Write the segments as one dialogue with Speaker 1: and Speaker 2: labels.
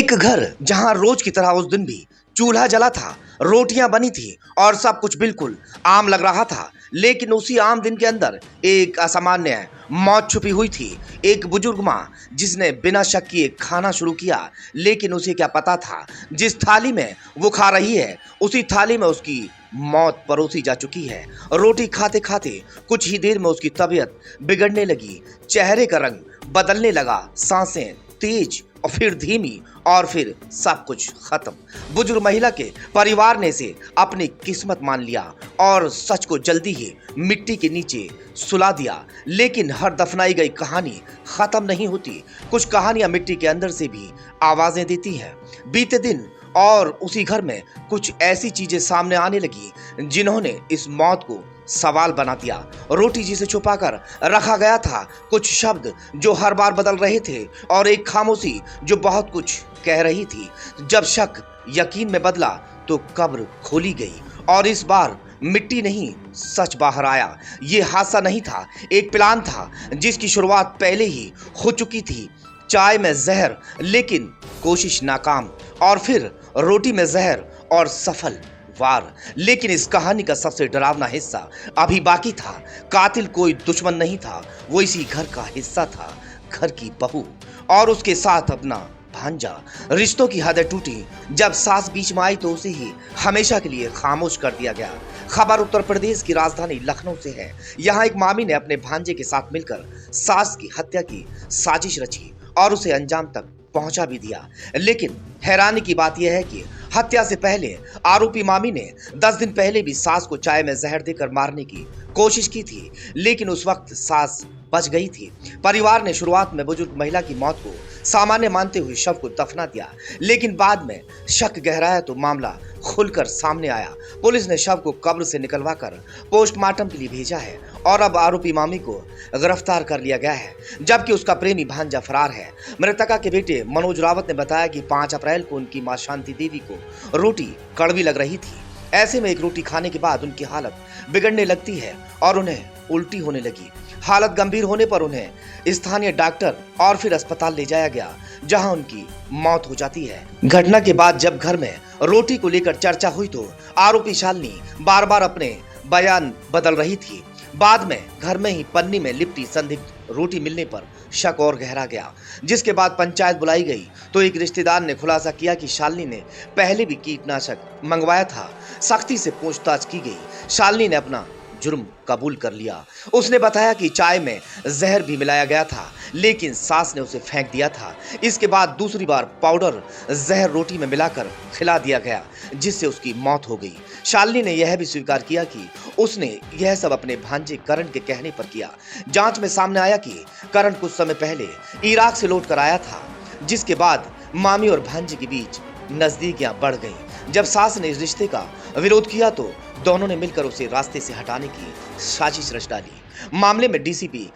Speaker 1: एक घर जहां रोज की तरह उस दिन भी चूल्हा जला था, रोटियां बनी थी और सब कुछ बिल्कुल आम लग रहा था। लेकिन उसी आम दिन के अंदर एक असामान्य मौत छुपी हुई थी। एक बुजुर्ग माँ जिसने बिना शक किए खाना शुरू किया, लेकिन उसे क्या पता था जिस थाली में वो खा रही है उसी थाली में उसकी मौत परोसी जा चुकी है। रोटी खाते खाते कुछ ही देर में उसकी तबीयत बिगड़ने लगी, चेहरे का रंग बदलने लगा, सांसें तेज और फिर धीमी और फिर सब कुछ खत्म। बुजुर्ग महिला के परिवार ने इसे अपनी किस्मत मान लिया और सच को जल्दी ही मिट्टी के नीचे सुला दिया। लेकिन हर दफनाई गई कहानी खत्म नहीं होती। कुछ कहानियां मिट्टी के अंदर से भी आवाजें देती हैं। बीते दिन और उसी घर में कुछ ऐसी चीजें सामने आने लगी जिन्होंने इस मौत को सवाल बना दिया। रोटी जिसे छुपाकर रखा गया था, कुछ शब्द जो हर बार बदल रहे थे और एक खामोशी जो बहुत कुछ कह रही थी। जब शक यकीन में बदला तो कब्र खोली गई और इस बार मिट्टी नहीं सच बाहर आया। ये हादसा नहीं था, एक प्लान था जिसकी शुरुआत पहले ही हो चुकी थी। चाय में जहर लेकिन कोशिश नाकाम, और फिर रोटी में जहर और सफल वार। लेकिन इस कहानी का सबसे डरावना हिस्सा अभी बाकी था। कातिल कोई दुश्मन नहीं था, वो इसी घर का हिस्सा था, घर की बहू और उसके साथ अपना भांजा। रिश्तों की हदें टूटी जब सास बीच में आई तो उसे ही हमेशा के लिए खामोश कर दिया गया। खबर उत्तर प्रदेश की राजधानी लखनऊ से है। यहाँ एक मामी ने अपने भांजे के साथ मिलकर सास की हत्या की साजिश रची और उसे अंजाम तक पहुंचा भी दिया। लेकिन हैरानी की बात यह है कि हत्या से पहले आरोपी मामी ने 10 दिन पहले भी सास को चाय में जहर देकर मारने की कोशिश की थी, लेकिन उस वक्त सास बच गई थी। परिवार ने शुरुआत में बुजुर्ग महिला की मौत को सामान्य मानते हुए शव को दफना दिया, लेकिन बाद में शक गहराया तो मामला खुलकर सामने आया। पुलिस ने शव को कब्र से निकलवाकर पोस्टमार्टम के लिए भेजा है और अब आरोपी मामी को गिरफ्तार कर लिया गया है, जबकि उसका प्रेमी भांजा फरार है। मृतका के बेटे मनोज रावत ने बताया कि 5 अप्रैल को उनकी मां शांति देवी को रोटी कड़वी लग रही थी। ऐसे में एक रोटी खाने के बाद उनकी हालत बिगड़ने लगती है और उन्हें उल्टी होने लगी। हालत गंभीर होने पर उन्हें स्थानीय डॉक्टर और फिर अस्पताल ले जाया गया, जहां उनकी मौत हो जाती है। घटना के बाद जब घर में रोटी को लेकर चर्चा हुई तो आरोपी शालिनी बार बार अपने बयान बदल रही थी। बाद में घर में ही पन्नी में लिपटी संदिग्ध रोटी मिलने पर शक और गहरा गया, जिसके बाद पंचायत बुलाई गई तो एक रिश्तेदार ने खुलासा किया कि शालिनी ने पहले भी कीटनाशक मंगवाया था। सख्ती से पूछताछ की गई। शालिनी ने अपना जुर्म कबूल कर लिया। उसने बताया कि चाय में जहर भी मिलाया गया था, लेकिन सास ने उसे फेंक दिया था। इसके बाद दूसरी बार पाउडर जहर रोटी में मिलाकर खिला दिया गया, जिससे उसकी मौत हो गई। शालिनी ने यह भी स्वीकार किया कि उसने यह सब अपने भांजे करण के कहने पर किया। जांच में सामने आया कि करण कुछ समय पहले इराक से लौट कर आया था, जिसके बाद मामी और भांजे के बीच नजदीकियां बढ़ गईं। जब सास ने इस रिश्ते का विरोध किया तो दोनों ने मिलकर उसे रास्ते से हटाने की साजिश रच डाली। मामले में डीसीपी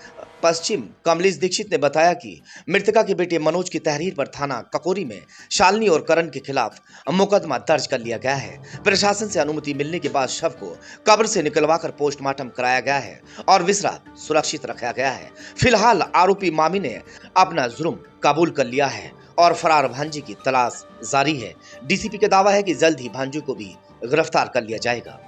Speaker 1: पश्चिम कमलेश दीक्षित ने बताया कि मृतका के बेटे मनोज की तहरीर पर थाना ककोरी में शालिनी और करण के खिलाफ मुकदमा दर्ज कर लिया गया है। प्रशासन से अनुमति मिलने के बाद शव को कब्र से निकलवाकर पोस्टमार्टम कराया गया है और विसरा सुरक्षित रखा गया है। फिलहाल आरोपी मामी ने अपना जुर्म कबूल कर लिया है और फरार भांजे की तलाश जारी है। डीसीपी का दावा है कि जल्द ही भांजू को भी गिरफ्तार कर लिया जाएगा।